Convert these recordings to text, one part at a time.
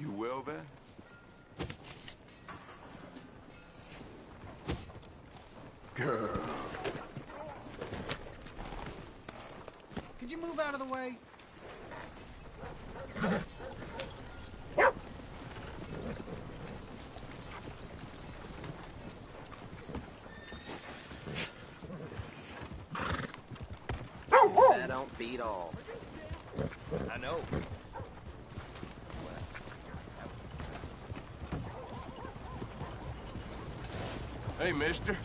You will then? Girl. Could you move out of the way? That don't beat all. I know. Hey, mister.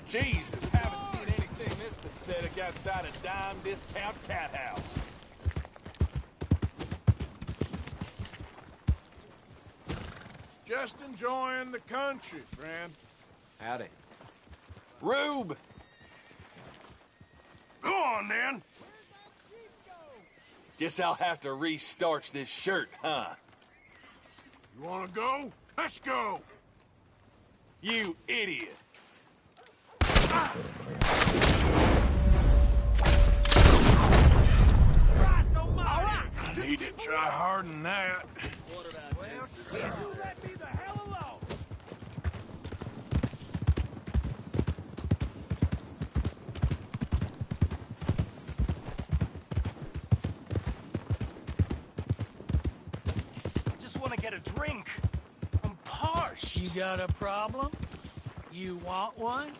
Jesus, haven't seen anything this pathetic outside a dime discount cat house. Just enjoying the country, friend. Howdy. Rube! Go on, then. Guess I'll have to re-starch this shirt, huh? You wanna go? Let's go! You idiot! I need to try harder than that. Well, shit, you let me the hell alone! I just want to get a drink. I'm parched. You got a problem? You want one?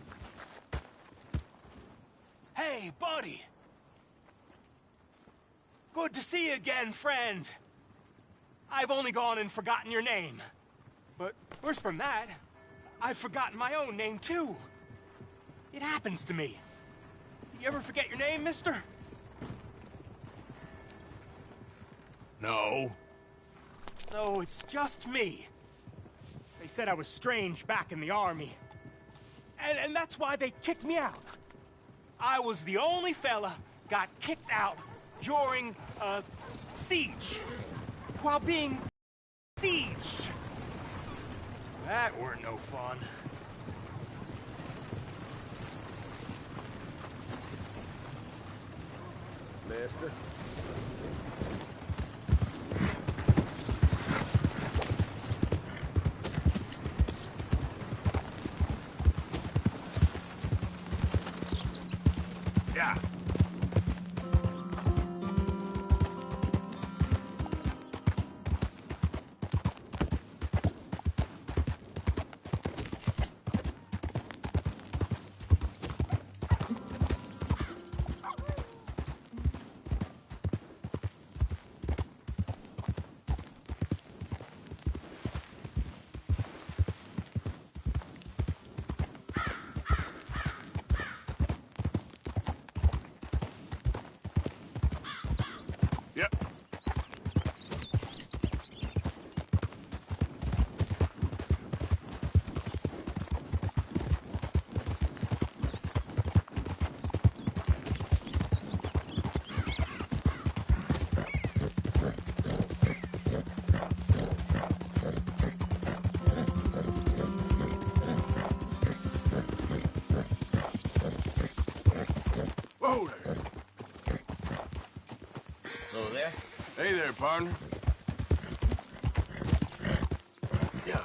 Hey, buddy. Good to see you again, friend. I've only gone and forgotten your name. But worse from that, I've forgotten my own name, too. It happens to me. You ever forget your name, mister? No. So it's just me. They said I was strange back in the army. And that's why they kicked me out. I was the only fella got kicked out during a siege. While being sieged. That weren't no fun. Mister. Yeah. Yep. Whoa there. Hello there. Hey there, partner. Yeah.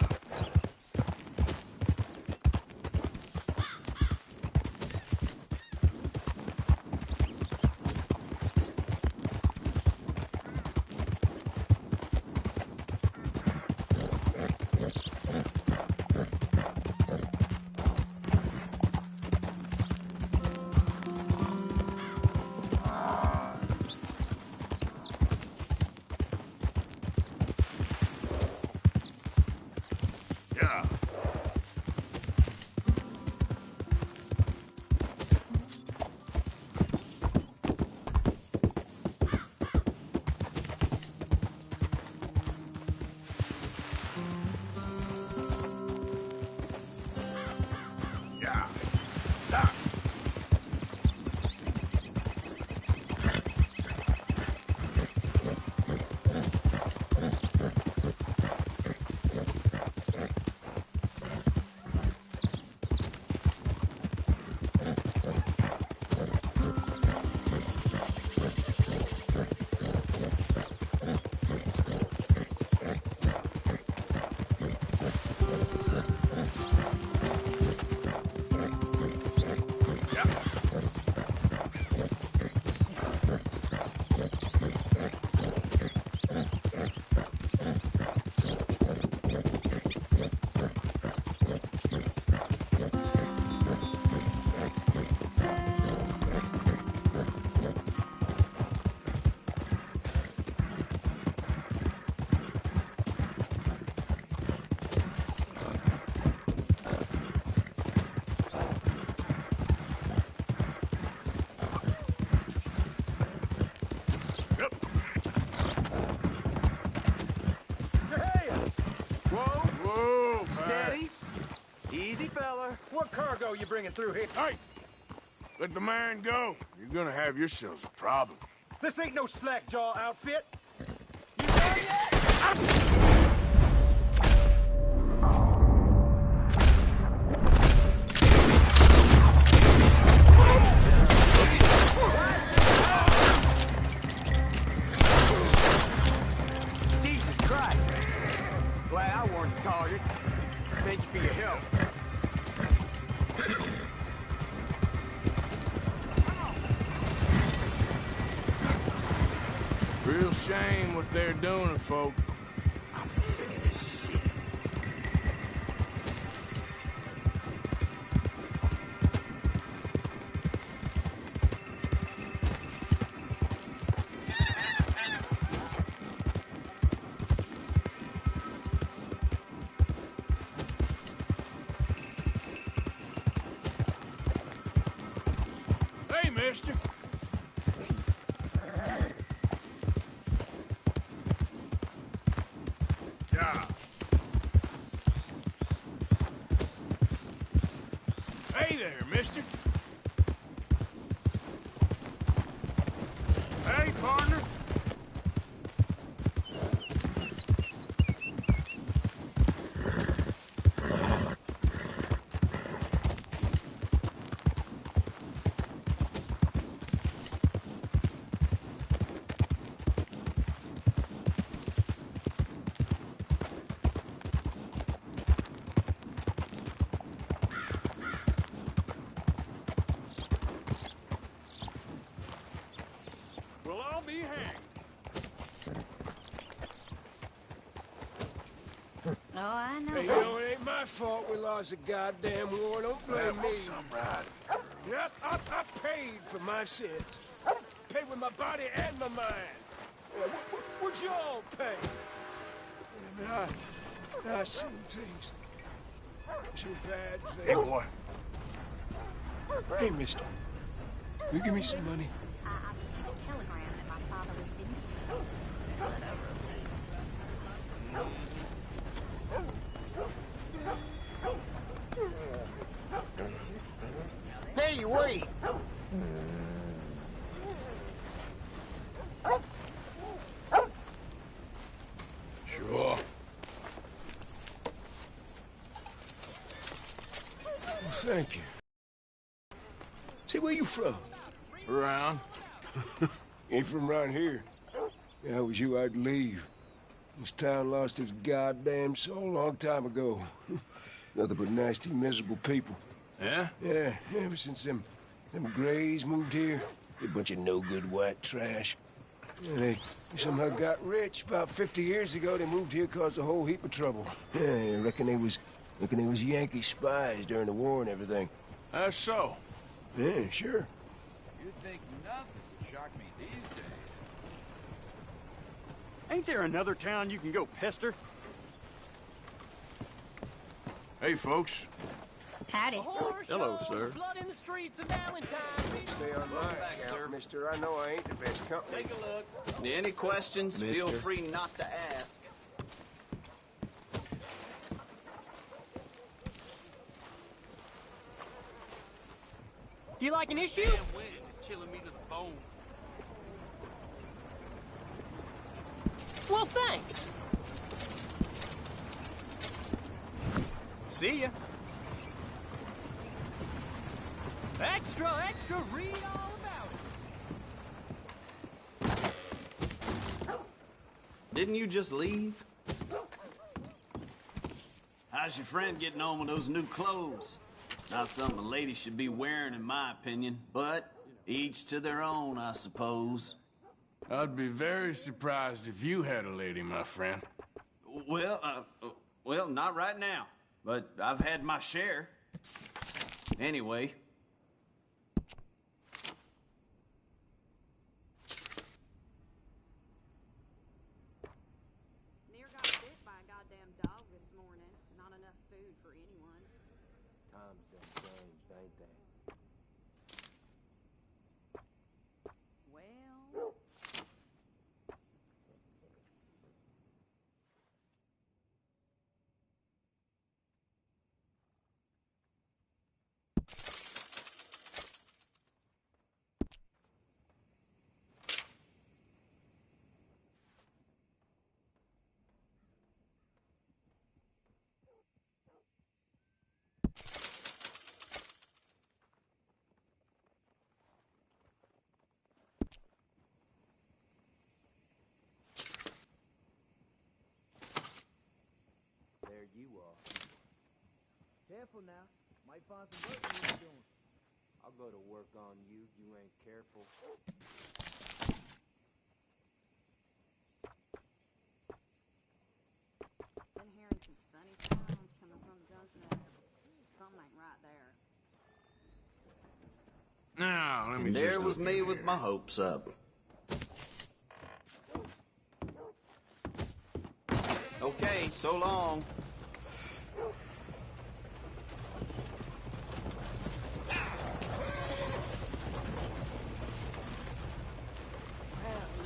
What cargo you bringing through here? Hey! Let the man go. You're gonna have yourselves a problem. This ain't no slack-jaw outfit. You done yet? Jesus Christ. Glad I weren't the target. Thank you for your help. Real shame what they're doing to folk. I'm sick of this shit. Hey, mister. Yeah. Hey there, mister. Hey, partner. Well, I'll be hanged. Oh, I know. Hey, you know, it ain't my fault we lost a goddamn war. Don't blame me. Some ride. Yep, I paid for my sins. Paid with my body and my mind. Yeah, what'd y'all pay? Yeah, man, I seen things. Some bad things. Hey, boy. Hey, mister. You give me some money? I received a telegram that my father was vindicated. Hey, wait! Sure. Well, thank you. Say, where you from? Around. Ain't from around here. If I was you, I'd leave. This town lost its goddamn soul a long time ago. Nothing but nasty, miserable people. Yeah? Yeah, ever since them Grays moved here, they a bunch of no-good white trash. Yeah, they somehow got rich. About 50 years ago, they moved here, caused a whole heap of trouble. Yeah, I reckon they was Yankee spies during the war and everything. That's so. Yeah, sure. You'd think nothing would shock me these days. Ain't there another town you can go pester? Hey, folks. Howdy. Hello, sir. Blood in the streets of Valentine. Stay on my account, mister. I know I ain't the best company. Take a look. Any questions, feel free not to ask. Do you like an issue? Damn wind is chilling me to the bone. Well, thanks. See ya. Extra, extra, read all about it. Didn't you just leave? How's your friend getting on with those new clothes? Not something a lady should be wearing, in my opinion, but each to their own, I suppose. I'd be very surprised if you had a lady, my friend. Well, not right now, but I've had my share. Anyway. Near got bit by a goddamn dog this morning. Not enough food for anyone. Times done changed, ain't they? Well... careful now. Might find some work when you're doing. I'll go to work on you. You ain't careful. Been hearing some funny sounds coming from the gun's nest. Something ain't right there. Now, let me And just there was look me in with here. my hopes up. Okay, so long.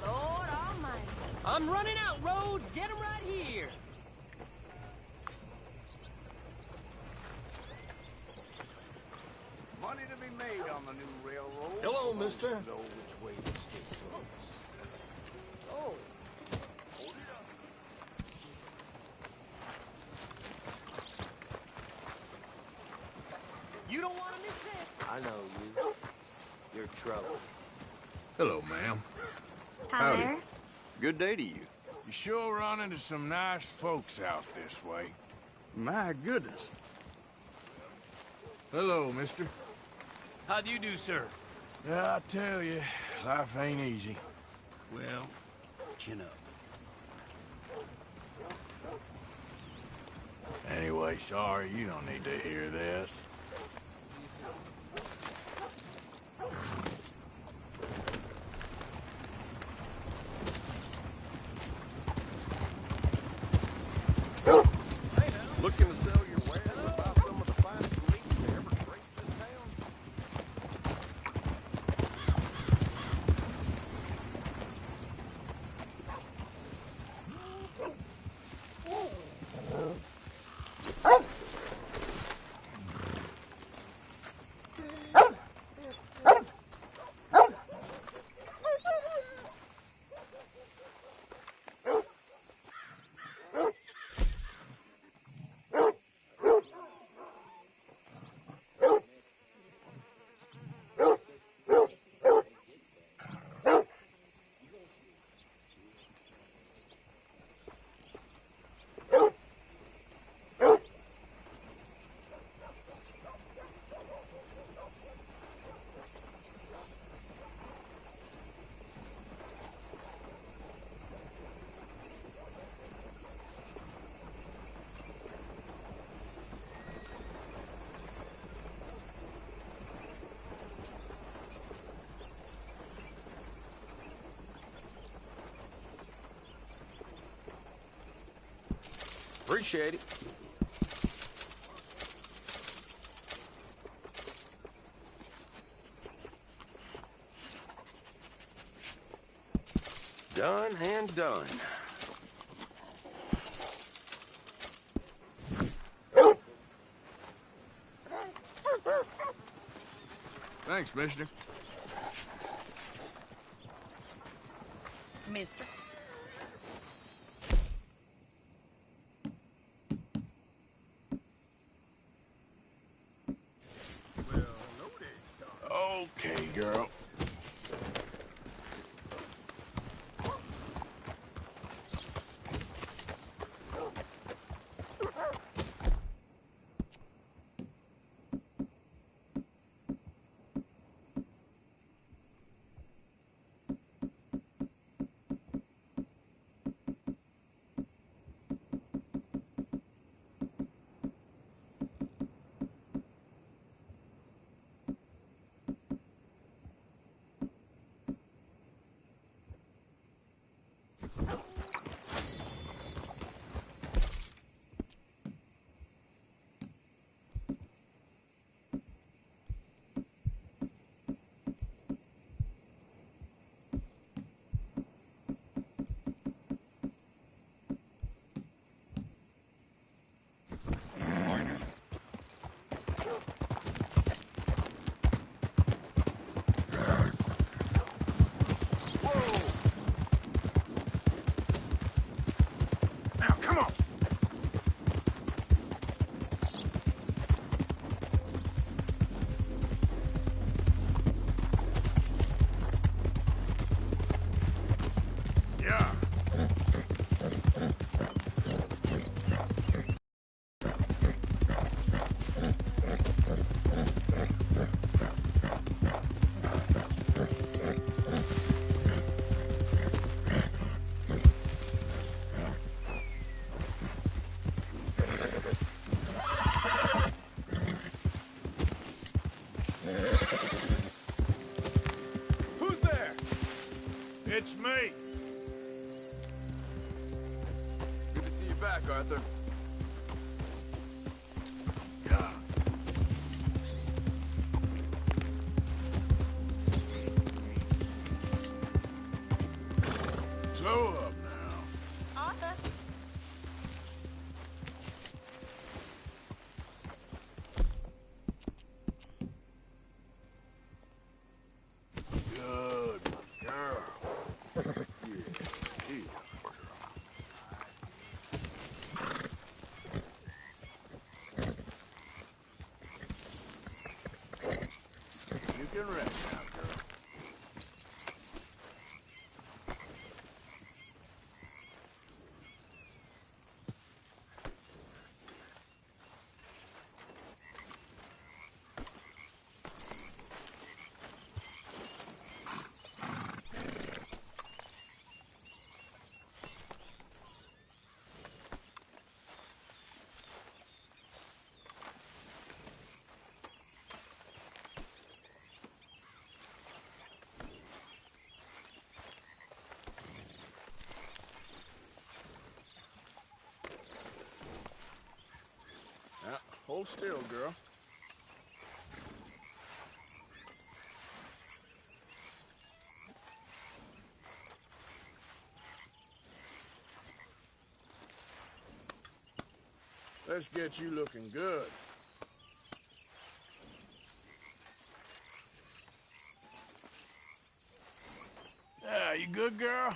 Lord almighty. I'm running out, Rhodes. Get him right here. Money to be made on the new railroad. Hello, mister. Know which way to stay close. Oh, You don't want to miss this. I know you. You're trouble. Hello, ma'am. Hi Howdy. there. Good day to you. You sure run into some nice folks out this way. My goodness. Hello, mister. How do you do, sir? I tell you, life ain't easy. Well, chin up. Anyway, sorry, you don't need to hear this. Looking to sell your wares about some of the finest meat to ever grace this town? Appreciate it. Done and done. Thanks, mister. Mister. Okay, girl. It's me. Good to see you back, Arthur. Yeah. Slow up now. Arthur. Good girl. Yeah, here. You can rest now, girl. Yeah, hold still, girl. Let's get you looking good. Yeah, you good, girl?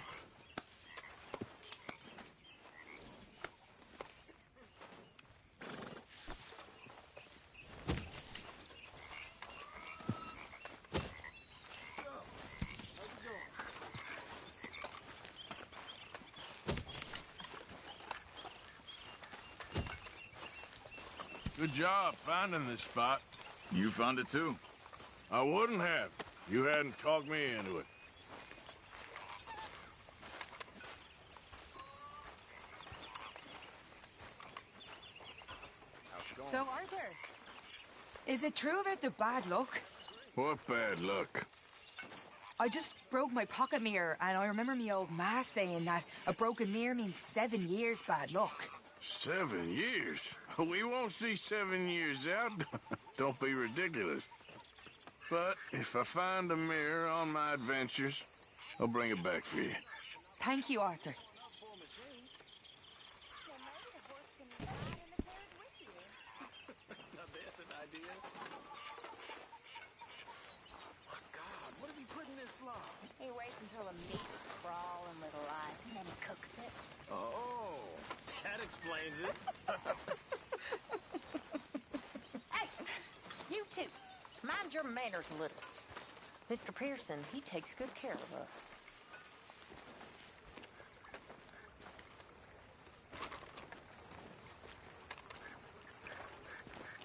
Good job finding this spot. You found it too? I wouldn't have if you hadn't talked me into it. So, Arthur, is it true about the bad luck? What bad luck? I just broke my pocket mirror, and I remember me old ma saying that a broken mirror means 7 years bad luck. 7 years? We won't see 7 years out. Don't be ridiculous. But if I find a mirror on my adventures, I'll bring it back for you. Thank you, Arthur. What does he put in this slop? He waits until the meat crawl in little ice, and then he cooks it. Oh. That explains it. Hey, you two, mind your manners a little. Mr. Pearson, he takes good care of us.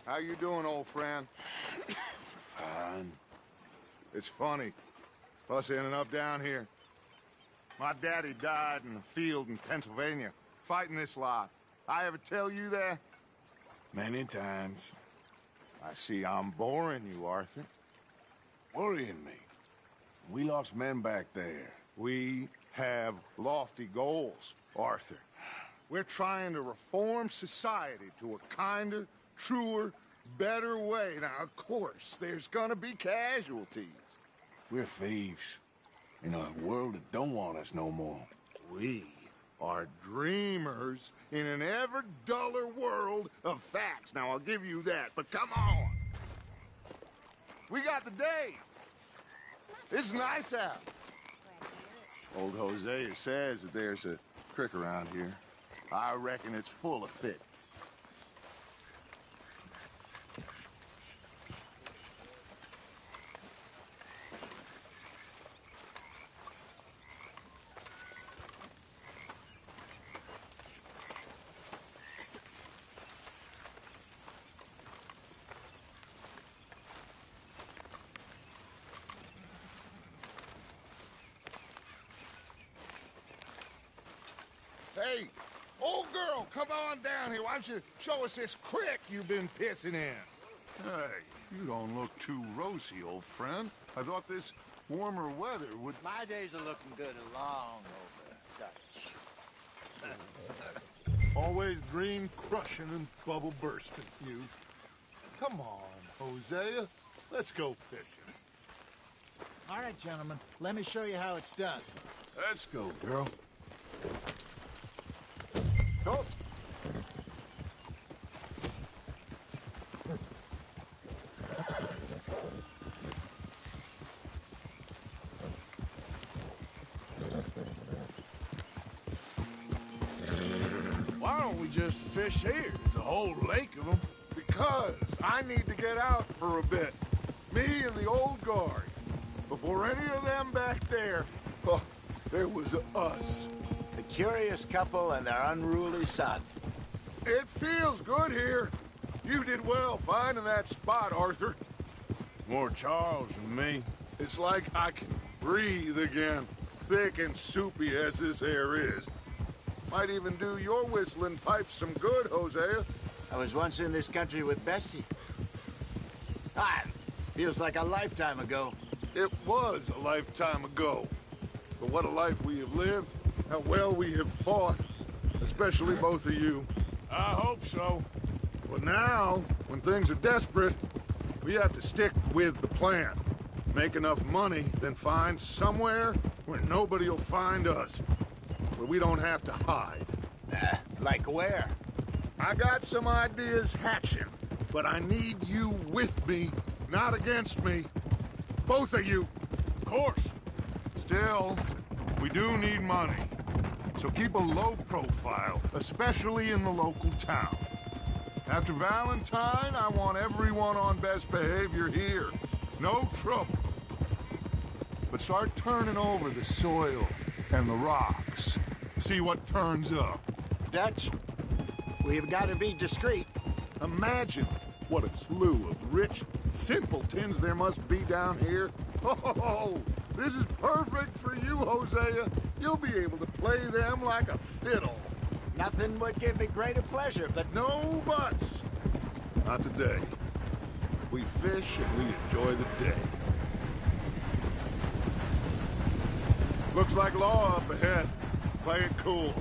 How you doing, old friend? Fine. It's funny, us ending up down here. My daddy died in the field in Pennsylvania, fighting this lot. I ever tell you that? Many times. I see I'm boring you, Arthur. Worrying me. We lost men back there. We have lofty goals, Arthur. We're trying to reform society to a kinder, truer, better way. Now, of course, there's gonna be casualties. We're thieves. In a world that don't want us no more. We are dreamers in an ever duller world of facts. Now, I'll give you that, but come on. We got the day. It's nice out. Old Hosea says that there's a creek around here. I reckon it's full of fish. Hey, old girl, come on down here. Why don't you show us this creek you've been pissing in? Hey, you don't look too rosy, old friend. I thought this Warmer weather would... My days are looking good along over Dutch. Always dream crushing and bubble bursting, you. Come on, Hosea. Let's go fishing. All right, gentlemen. Let me show you how it's done. Let's go, girl. Go. Why don't we just fish here? There's a whole lake of them. Because I need to get out for a bit. Me and the old guard. Before any of them back there, oh, there was us. The curious couple and their unruly son. It feels good here. You did well finding that spot, Arthur. More Charles than me. It's like I can breathe again, thick and soupy as this air is. Might even do your whistling pipes some good, Hosea. I was once in this country with Bessie. Feels like a lifetime ago. It was a lifetime ago. But what a life we have lived, how well we have fought, especially both of you. I hope so. But now, when things are desperate, we have to stick with the plan. Make enough money, then find somewhere where nobody will find us. Where we don't have to hide. Like where? I got some ideas hatching, but I need you with me, not against me. Both of you. Of course. Still, we do need money. So keep a low profile, especially in the local town. After Valentine, I want everyone on best behavior here. No trouble. But start turning over the soil and the rocks. See what turns up. Dutch, we've got to be discreet. Imagine what a slew of rich simpletons there must be down here. Oh, this is perfect for you, Hosea. You'll be able to play them like a fiddle. Nothing would give me greater pleasure, but No buts. Not today. We fish and we enjoy the day. Looks like law up ahead. Play it cool.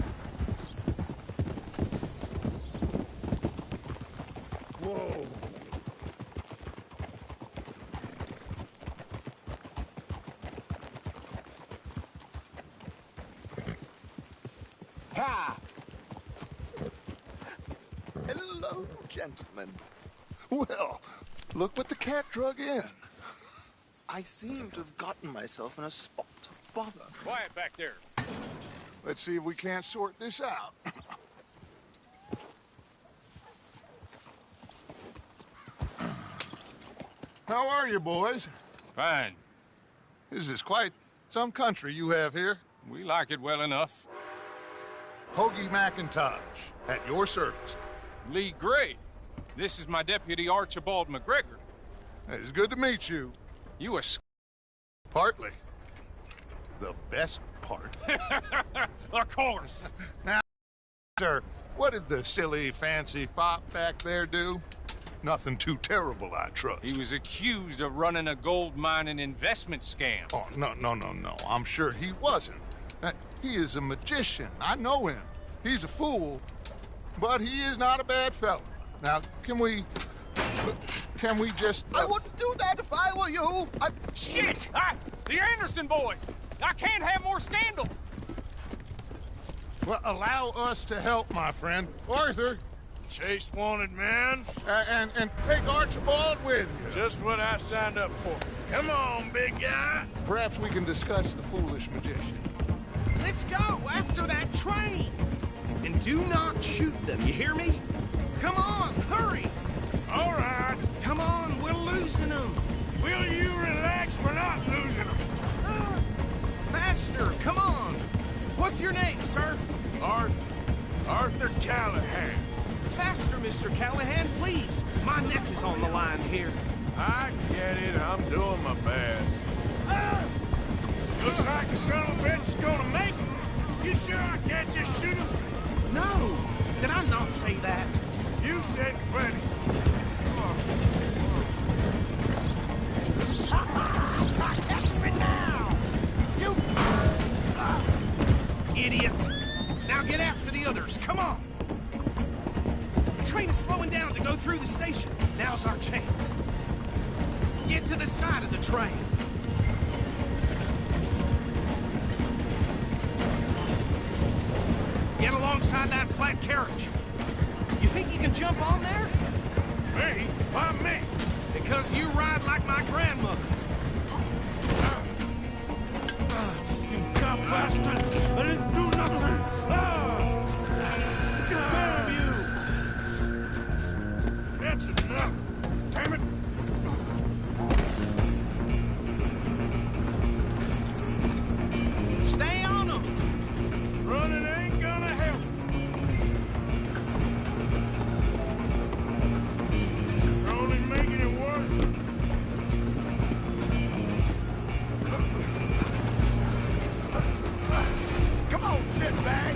Whoa. ha! Hello, gentlemen. Well, look what the cat drug in. I seem to have gotten myself in a spot of bother. Quiet back there. Let's see if we can't sort this out. How are you, boys? Fine. This is quite some country you have here. We like it well enough. Hoagie McIntosh, at your service. Lee Gray. This is my deputy Archibald McGregor. It's good to meet you. You a Partly. The best part. Of course. Now, sir, what did the silly, fancy fop back there do? Nothing too terrible, I trust. He was accused of running a gold mining investment scam. Oh, no. I'm sure he wasn't. He is a magician. I know him. He's a fool, but he is not a bad fellow. Now, can we just... I wouldn't do that if I were you. Shit! The Anderson boys! I can't have more scandal! Well, allow us to help, my friend. Arthur, Chase wanted man. and take Archibald with you. Just what I signed up for. Come on, big guy. Perhaps we can discuss the foolish magician. Let's go after that train! And do not shoot them, you hear me? Come on, hurry! All right. Come on, we're losing them! Will you relax? We're not losing them. Faster, come on! What's your name, sir? Arthur Callahan. Faster, Mr. Callahan, please! My neck is on the line here. I get it. I'm doing my best. Looks like the son of a bitch is gonna make it. You sure I can't just shoot him? No! Did I not say that? You said plenty. Take me now! the others. Come on! The train is slowing down to go through the station. Now's our chance. Get to the side of the train. Get alongside that flat carriage. You think you can jump on there? Me? Why me? Because you ride like my grandmother. You cop bastards! I didn't do nothing! Damn you! That's enough! Damn it! Stay on them! Running ain't gonna help! You're only making it worse! Come on, shitbag!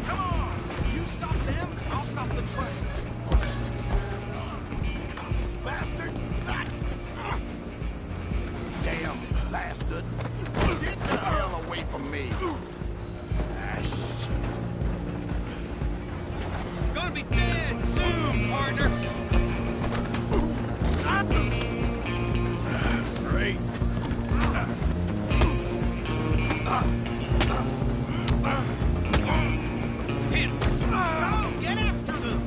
Come on! You stop them, I'll stop the train. Bastard! Damn bastard! Get the hell away from me! Gonna be dead soon, partner! Great! Hit! Go! Get after them!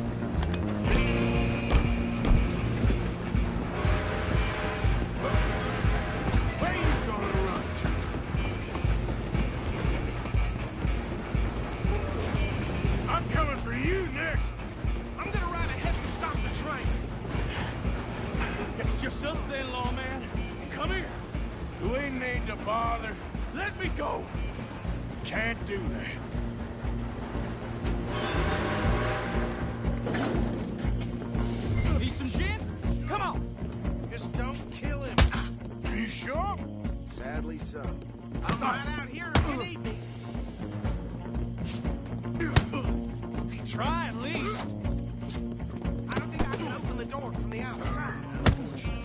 Where you gonna run to? I'm coming for you next! I'm gonna ride ahead and stop the train. Guess it's just us then, lawman. Come here. We need to bother. Let me go. Can't do that. Need some gin? Come on! Just don't kill him. Are you sure? Sadly so. I'll ride out here if you need me. Try at least. I don't think I can open the door from the outside, unfortunately.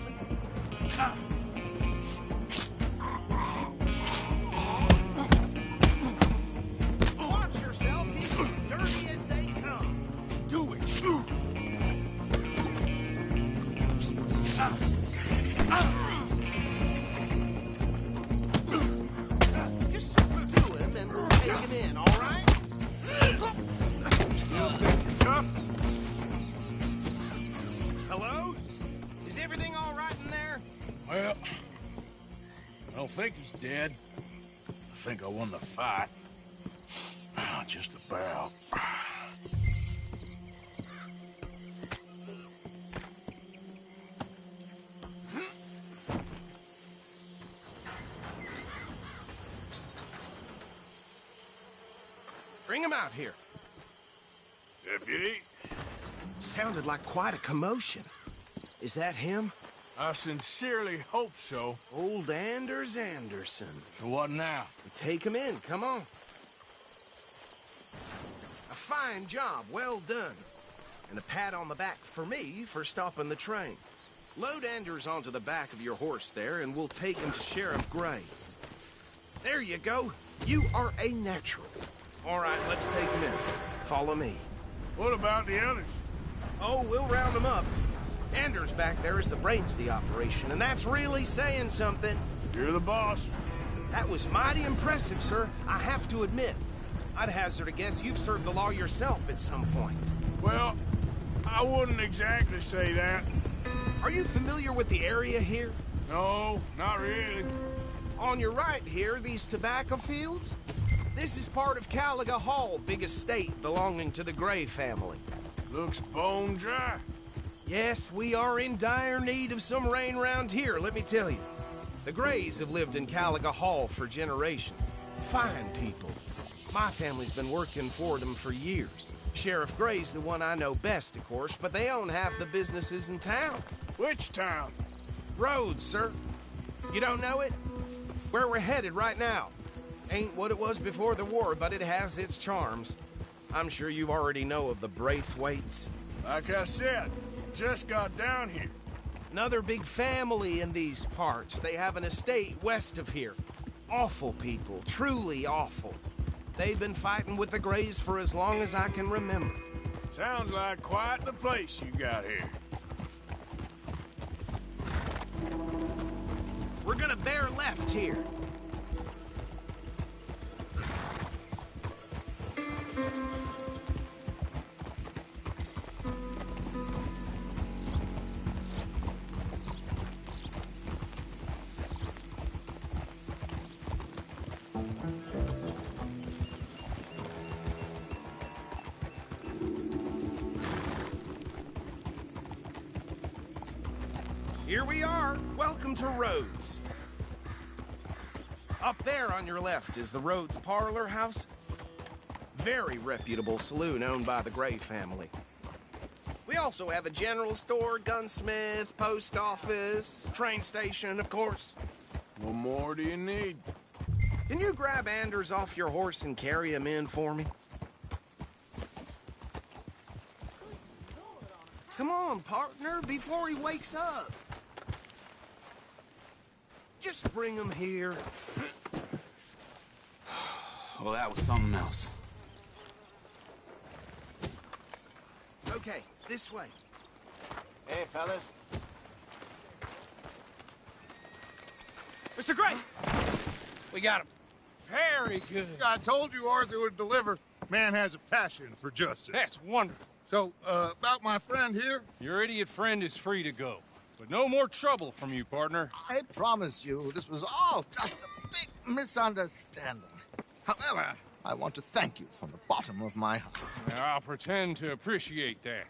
Watch yourself. He's as dirty as they come. Do it. Just subdue him and we'll take him in, all right? Still think you're tough? Hello? Is everything all right in there? Well, I don't think he's dead. I think I won the fight. Just about. Bring him out here. Deputy, Sounded like quite a commotion. Is that him? I sincerely hope so. Old Anders Anderson. So what now? Take him in, come on. A fine job, well done. And a pat on the back for me for stopping the train. Load Anders onto the back of your horse there, and we'll take him to Sheriff Gray. There you go. You are a natural. All right, let's take him in. Follow me. What about the others? Oh, we'll round them up. Anders back there is the brains of the operation, and that's really saying something. You're the boss. That was mighty impressive, sir. I have to admit. I'd hazard a guess you've served the law yourself at some point. Well, I wouldn't exactly say that. Are you familiar with the area here? No, not really. On your right here, these tobacco fields? This is part of Caliga Hall, big estate belonging to the Gray family. Looks bone dry. Yes, we are in dire need of some rain round here, let me tell you. The Grays have lived in Caliga Hall for generations. Fine people. My family's been working for them for years. Sheriff Gray's the one I know best, of course, but they own half the businesses in town. Which town? Rhodes, sir. You don't know it? Where we're headed right now. Ain't what it was before the war, but it has its charms. I'm sure you already know of the Braithwaites. Like I said, just got down here. Another big family in these parts. They have an estate west of here. Awful people, truly awful. They've been fighting with the Greys for as long as I can remember. Sounds like quite the place you got here. We're gonna bear left here. Here we are. Welcome to Rhodes. Up there on your left is the Rhodes Parlor House. Very reputable saloon owned by the Gray family. We also have a general store, gunsmith, post office, train station, of course. What more do you need? Can you grab Anders off your horse and carry him in for me? Come on, partner, before he wakes up. Just bring him here. Well, that was something else. Okay, this way. Hey, fellas. Mr. Gray! We got him. Very good. I told you Arthur would deliver. Man has a passion for justice. That's wonderful. So, about my friend here? Your idiot friend is free to go. But no more trouble from you, partner. I promise you, this was all just a big misunderstanding. However, I want to thank you from the bottom of my heart. Now, I'll pretend to appreciate that.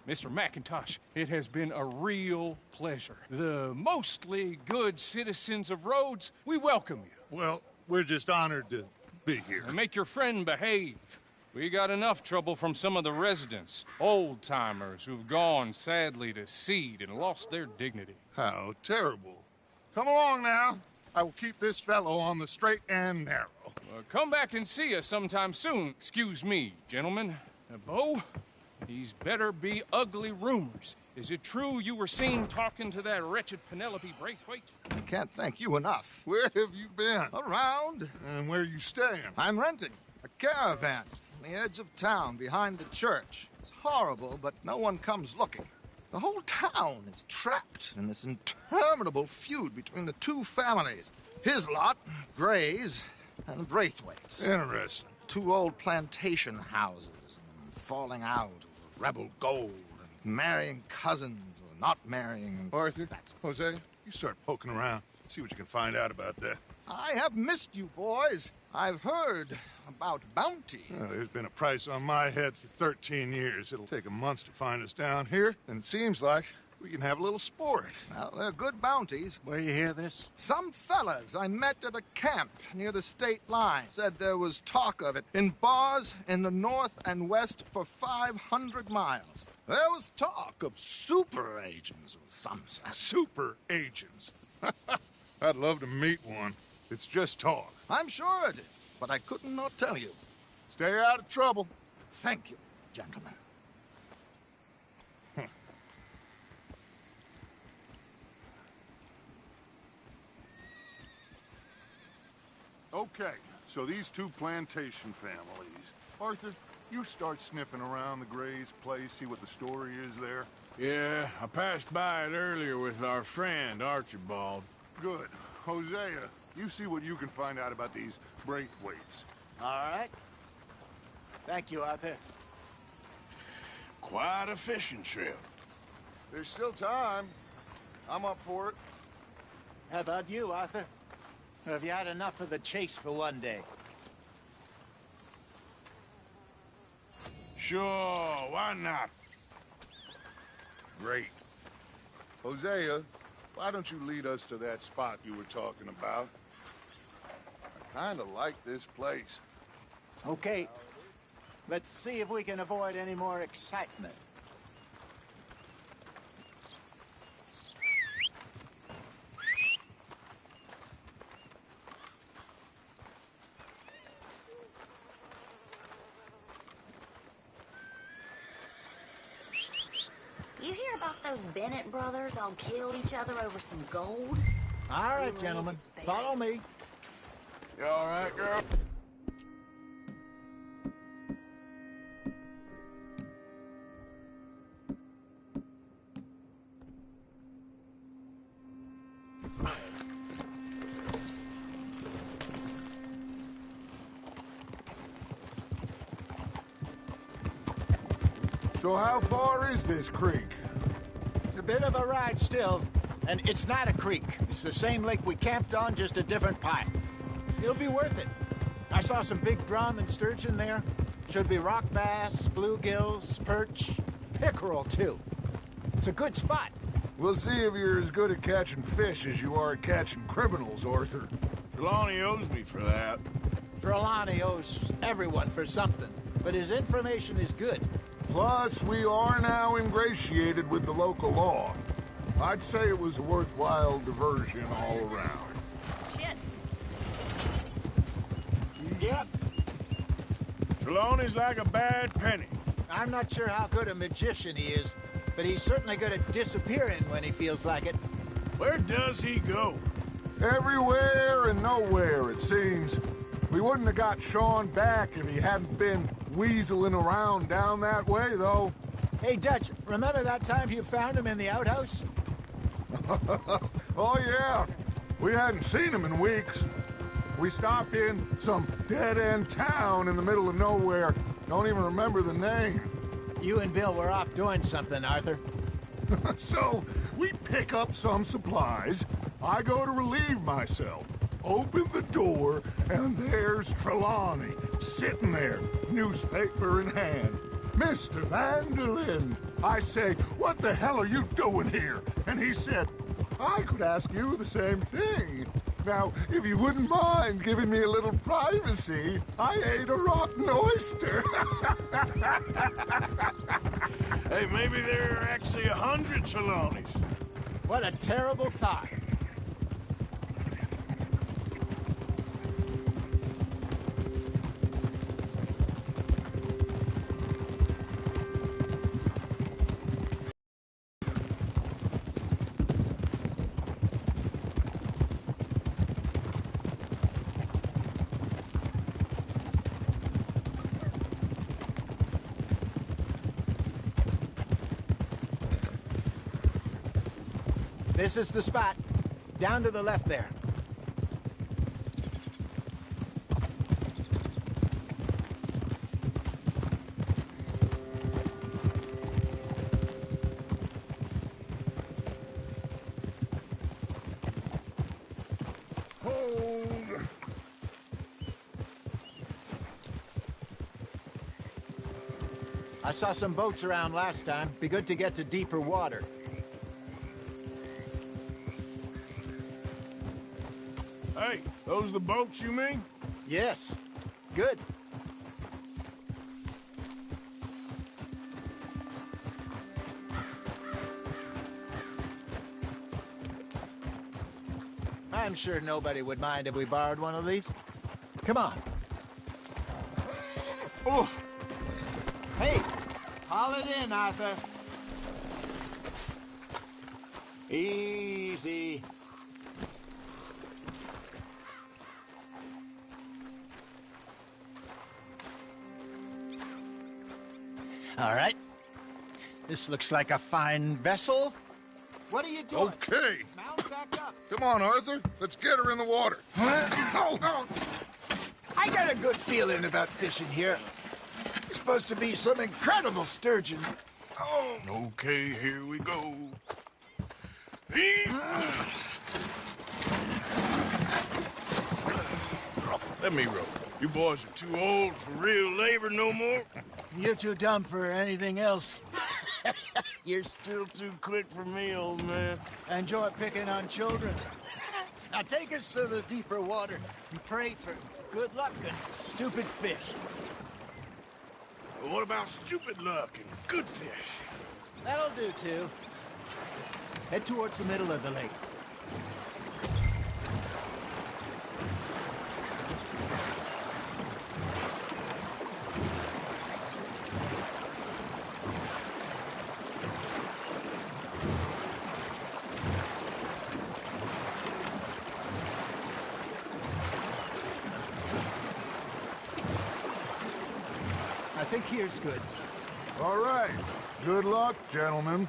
Mr. McIntosh, it has been a real pleasure. The mostly good citizens of Rhodes, we welcome you. Well, we're just honored to be here. And make your friend behave. We got enough trouble from some of the residents, old-timers who've gone, sadly, to seed and lost their dignity. How terrible. Come along now. I will keep this fellow on the straight and narrow. Come back and see us sometime soon. Excuse me, gentlemen. Bo, these better be ugly rumors. Is it true you were seen talking to that wretched Penelope Braithwaite? I can't thank you enough. Where have you been? Around. And where are you staying? I'm renting a caravan on the edge of town behind the church. It's horrible, but no one comes looking. The whole town is trapped in this interminable feud between the two families. His lot, Gray's, and Braithwaite's. Interesting. Two old plantation houses, and falling out over rebel gold, and marrying cousins or not marrying. Arthur, Jose, you start poking around. See what you can find out about that. I have missed you, boys. I've heard about bounty. Well, there's been a price on my head for 13 years. It'll take a month to find us down here, and it seems like we can have a little sport. Well, they're good bounties. Where you hear this? Some fellas I met at a camp near the state line said there was talk of it in bars in the north and west for 500 miles. There was talk of super agents of some sort. Super agents? I'd love to meet one. It's just talk. I'm sure it is, but I couldn't not tell you. Stay out of trouble. Thank you, gentlemen. Okay, so these two plantation families. Arthur, you start sniffing around the Gray's place, see what the story is there. Yeah, I passed by it earlier with our friend, Archibald. Good. Hosea, you see what you can find out about these Braithwaites. All right. Thank you, Arthur. Quite a fishing trip. There's still time. I'm up for it. How about you, Arthur? Or have you had enough of the chase for one day? Sure, why not? Great. Hosea, why don't you lead us to that spot you were talking about? I kind of like this place. Okay. Let's see if we can avoid any more excitement. You hear about those Bennett brothers all killed each other over some gold? All right, gentlemen. Follow me. You all right, girl? So how far is this creek? It's a bit of a ride still, and it's not a creek. It's the same lake we camped on, just a different pipe. It'll be worth it. I saw some big drum and sturgeon there. Should be rock bass, bluegills, perch, pickerel, too. It's a good spot. We'll see if you're as good at catching fish as you are at catching criminals, Arthur. Trelawney owes me for that. Trelawney owes everyone for something, but his information is good. Plus, we are now ingratiated with the local law. I'd say it was a worthwhile diversion all around. Shit. Yep. Trelawney's like a bad penny. I'm not sure how good a magician he is, but he's certainly good at disappearing when he feels like it. Where does he go? Everywhere and nowhere, it seems. We wouldn't have got Sean back if he hadn't been weaseling around down that way, though. Hey, Dutch, remember that time you found him in the outhouse? Oh, yeah. We hadn't seen him in weeks. We stopped in some dead-end town in the middle of nowhere. Don't even remember the name. You and Bill were off doing something, Arthur. So, we pick up some supplies. I go to relieve myself. Open the door, and there's Trelawney, sitting there, newspaper in hand. Mr. Vanderlyn. I say, what the hell are you doing here? And he said, I could ask you the same thing. Now, if you wouldn't mind giving me a little privacy, I ate a rotten oyster. Hey, maybe there are actually 100 Trelawneys. What a terrible thought. This is the spot. Down to the left there. Hold. I saw some boats around last time. Be good to get to deeper water. Hey, those the boats you mean? Yes. Good. I'm sure nobody would mind if we borrowed one of these. Come on. Oof. Hey, haul it in, Arthur. Easy. All right. This looks like a fine vessel. What are you doing? Okay. Mount back up. Come on, Arthur. Let's get her in the water. I got a good feeling about fishing here. It's supposed to be some incredible sturgeon. Oh. Okay, here we go. Let me row. You boys are too old for real labor no more. You're too dumb for anything else. You're still too quick for me, old man. Enjoy picking on children. Now take us to the deeper water and pray for good luck and stupid fish. Well, what about stupid luck and good fish? That'll do, too. Head towards the middle of the lake. I think here's good. All right. Good luck, gentlemen.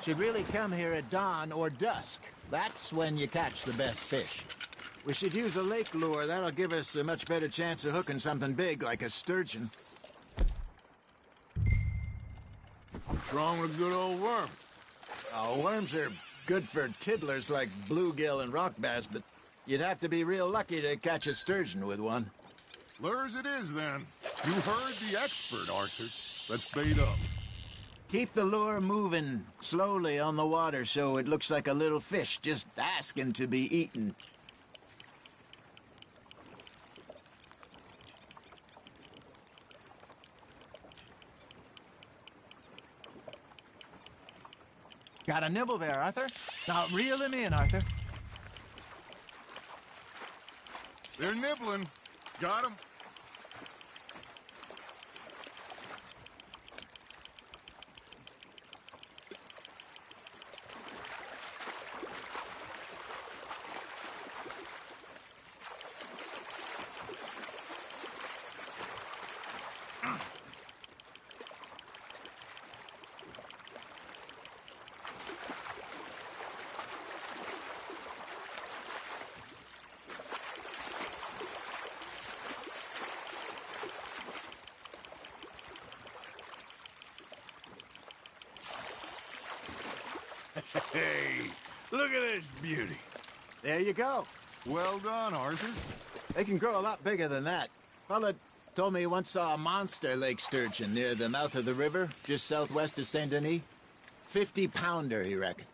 Should really come here at dawn or dusk. That's when you catch the best fish. We should use a lake lure. That'll give us a much better chance of hooking something big like a sturgeon. What's wrong with a good old worm? Oh, worms are good for tiddlers like bluegill and rock bass, but you'd have to be real lucky to catch a sturgeon with one. Lures it is, then. You heard the expert, Arthur. Let's bait up. Keep the lure moving slowly on the water so it looks like a little fish just asking to be eaten. Got a nibble there, Arthur. Now reel him in, Arthur. They're nibbling. Got 'em. Hey, look at this beauty. There you go. Well done, Arthur. They can grow a lot bigger than that. Fella told me he once saw a monster lake sturgeon near the mouth of the river, just southwest of Saint Denis. 50-pounder, he reckoned.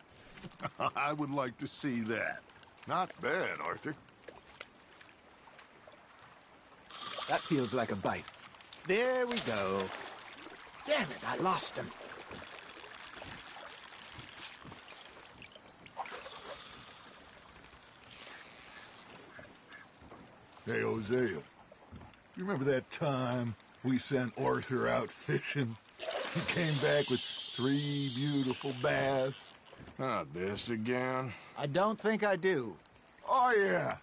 I would like to see that. Not bad, Arthur. That feels like a bite. There we go. Damn it, I lost him. Hey, Hosea, you remember that time we sent Arthur out fishing? He came back with 3 beautiful bass. Not this again. I don't think I do. Oh, yeah,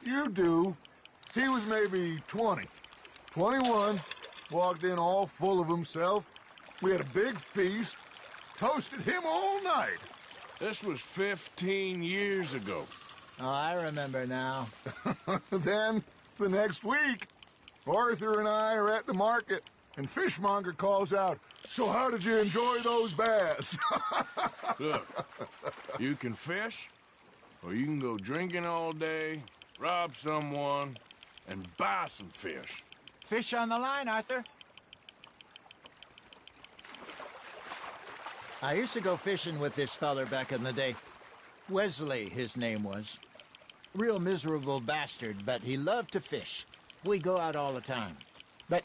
you do. He was maybe 20, 21, walked in all full of himself. We had a big feast, toasted him all night. This was 15 years ago. Oh, I remember now. Then, the next week, Arthur and I are at the market, and Fishmonger calls out, "So how did you enjoy those bass?" Look, you can fish, or you can go drinking all day, rob someone, and buy some fish. Fish on the line, Arthur. I used to go fishing with this feller back in the day. Wesley, his name was. Real miserable bastard, but he loved to fish. We'd go out all the time. But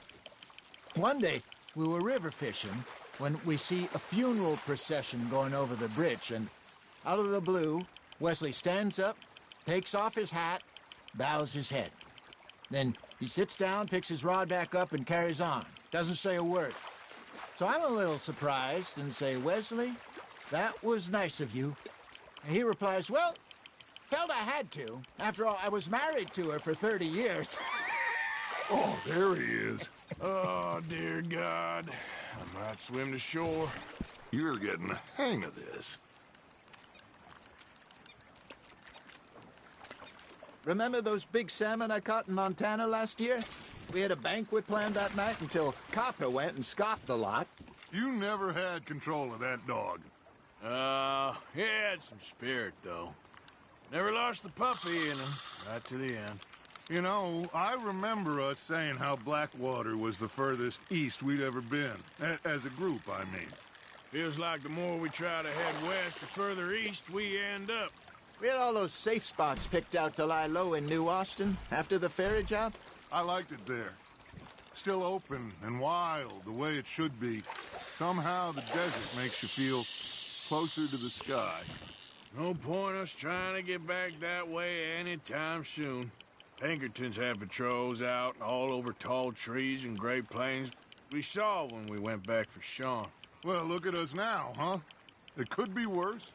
one day, we were river fishing when we see a funeral procession going over the bridge, and out of the blue, Wesley stands up, takes off his hat, bows his head. Then he sits down, picks his rod back up, and carries on. Doesn't say a word. So I'm a little surprised and say, "Wesley, that was nice of you." And he replies, "Well, felt I had to. After all, I was married to her for 30 years. Oh, there he is. Oh, dear God. I might swim to shore. You're getting the hang of this. Remember those big salmon I caught in Montana last year? We had a banquet planned that night until Copper went and scoffed a lot. You never had control of that dog. He had some spirit, though. Never lost the puppy in him, right to the end. You know, I remember us saying how Blackwater was the furthest east we'd ever been. As a group, I mean. Feels like the more we try to head west, the further east we end up. We had all those safe spots picked out to lie low in New Austin after the ferry job. I liked it there. Still open and wild, the way it should be. Somehow the desert makes you feel closer to the sky. No point us trying to get back that way anytime soon. Pinkertons had patrols out all over tall trees and Great Plains. We saw when we went back for Sean. Well, look at us now, huh? It could be worse.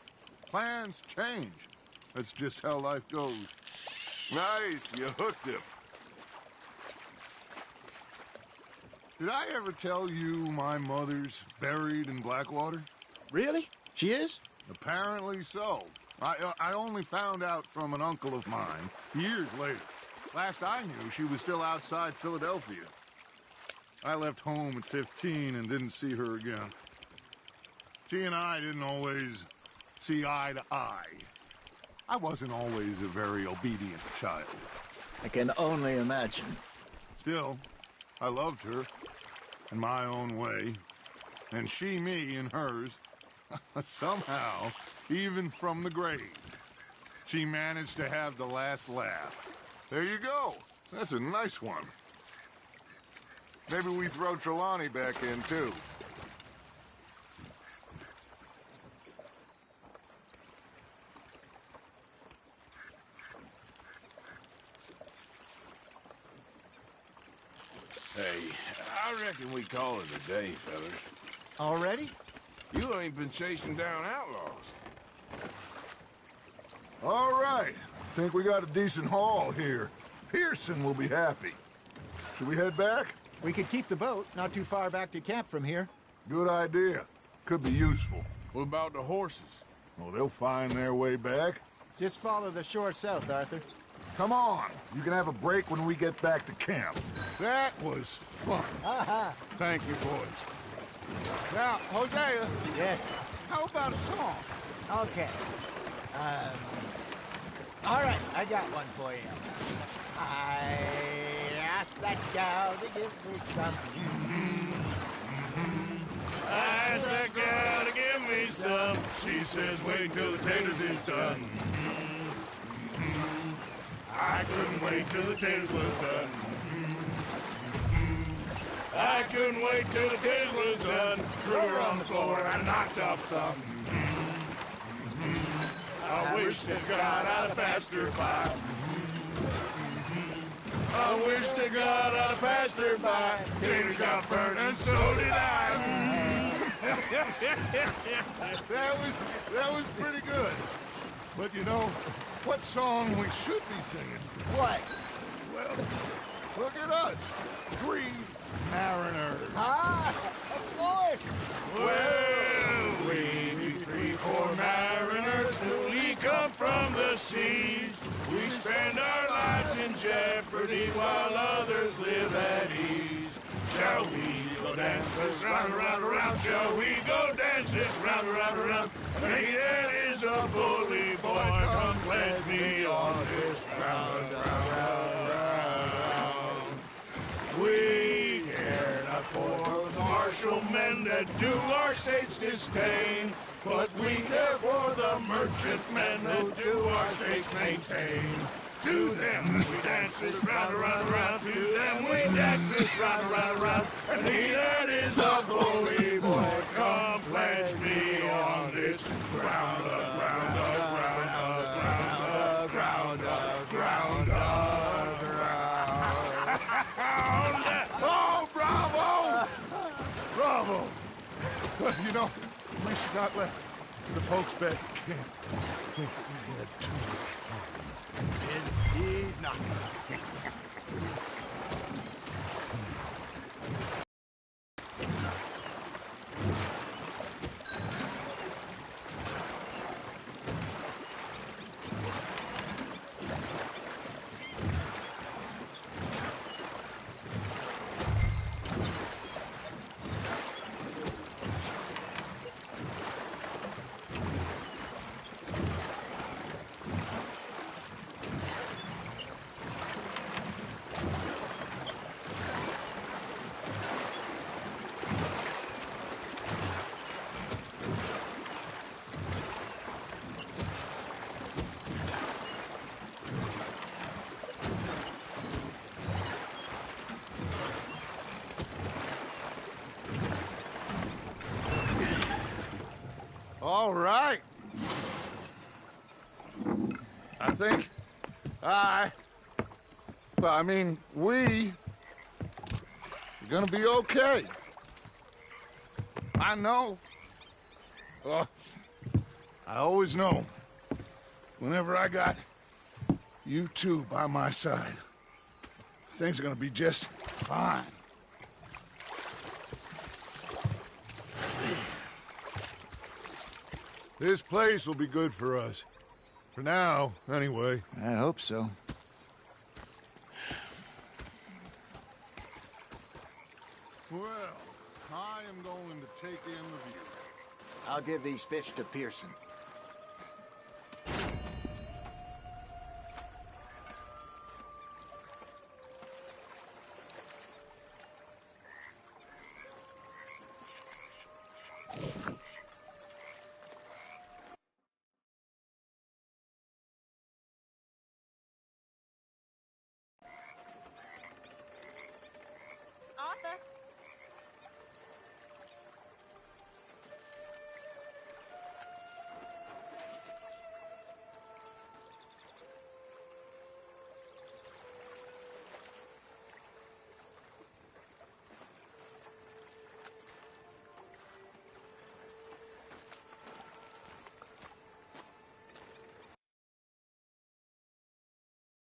Plans change. That's just how life goes. Nice, you hooked him. Did I ever tell you my mother's buried in Blackwater? Really? She is? Apparently so. I only found out from an uncle of mine years later. Last I knew, she was still outside Philadelphia. I left home at 15 and didn't see her again. She and I didn't always see eye to eye. I wasn't always a very obedient child. I can only imagine. Still, I loved her in my own way, and she me in hers. Somehow, even from the grave, she managed to have the last laugh. There you go. That's a nice one. Maybe we throw Trelawney back in, too. Hey, I reckon we call it a day, fellas. Already? You ain't been chasing down outlaws. All right. Think we got a decent haul here. Pearson will be happy. Should we head back? We could keep the boat not too far back to camp from here. Good idea. Could be useful. What about the horses? Oh, they'll find their way back. Just follow the shore south, Arthur. Come on. You can have a break when we get back to camp. That was fun. Aha. Thank you, boys. Now, Hosea. Yes. How about a song? Okay. All right, I got one for you. I asked that gal to give me some. I asked that gal to give me some. She says, wait till the taters is done. I couldn't wait till the taters was done. I couldn't wait till the taters was done. Threw her on the floor and knocked off some. I wish to God I'd passed her by. I wish to God I'd passed her by. Taters got burned and so did I. That was pretty good. But you know, what song we should be singing? What? Well, look at us. 3 mariners. Ah, of course. Well, we be 3 poor mariners till we come from the seas. We spend our lives in jeopardy while others live at ease. Shall we go dance this round, around, around? Shall we go dance this round, around, around? Hey, that is a bully boy. Come pledge me on this round, round, round, round. We care not for the martial men that do our state's disdain, but we care for the merchant men who do our state's maintain. To them we dance this round, around, around. To them we dance this round, around, around. And he that is a bully boy, come pledge me on this ground up, ground up, ground up, ground up, ground up, ground up. Oh, bravo! Bravo! You know, we should not let the folks back at camp think that we had too much fun. Indeed not. All right. I think we are gonna be okay. I know. I always know. Whenever I got you two by my side, things are gonna be just fine. This place will be good for us. For now, anyway. I hope so. Well, I am going to take in the view. I'll give these fish to Pearson.